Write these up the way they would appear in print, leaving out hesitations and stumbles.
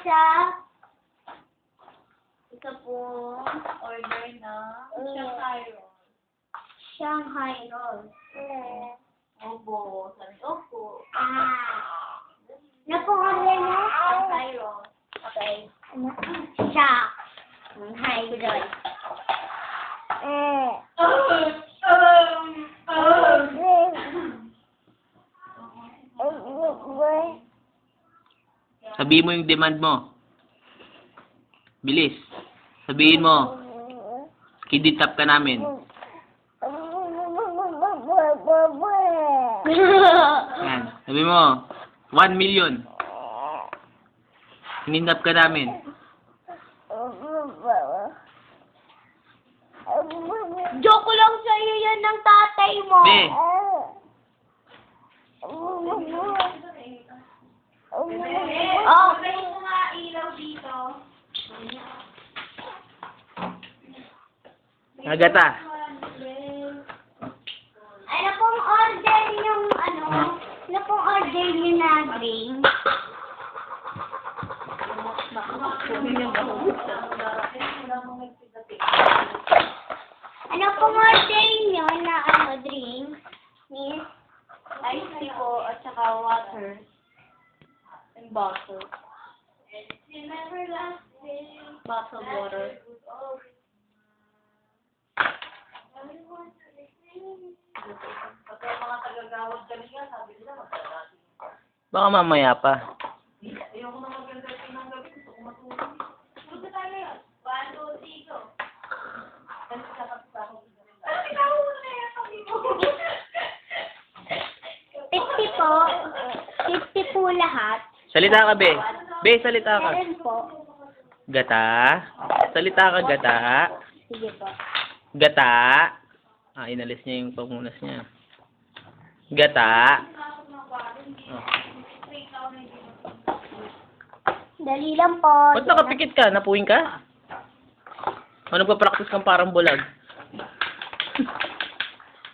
sa Isa pong order na Shanghai roll. Shanghai roll. Opo. Sabi, opo. Ano pong order mo? Shanghai roll. Okay. Shanghai roll. Sabihin mo yung demand mo. Bilis. Sabihin mo. Kiditap ka namin. Yan. Sabihin mo. 1 million. Kinidnap ka namin. Joke lang sa'yo yan ng tatay mo. Be. Oh, May mga ilaw dito. Agata. ano pong order yung ano pong order niyo na drink? Ano pong order niyo na drink? Miss? Ice tea po at saka water. And bottle. Bottled water. Baka mamaya pa. Punta tayo yun. 1, 2, 3, go. Po. 50 po lahat. Salita ka, Be. Be, salita ka. Meron po. Gata. Salita ka, gata. Sige po. Gata. Inalis niya yung pamunas niya. Gata. Oh. Dali lang po. Ba't nakapikit ka? Napuwing ka? O nagpa-practice kang parang bulag?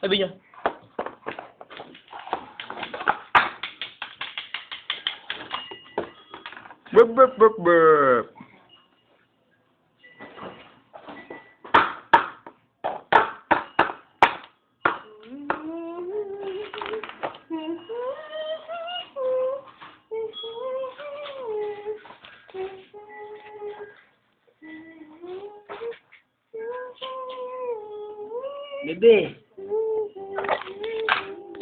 Sabi niya. Burp, burp, burp, burp. Bebe.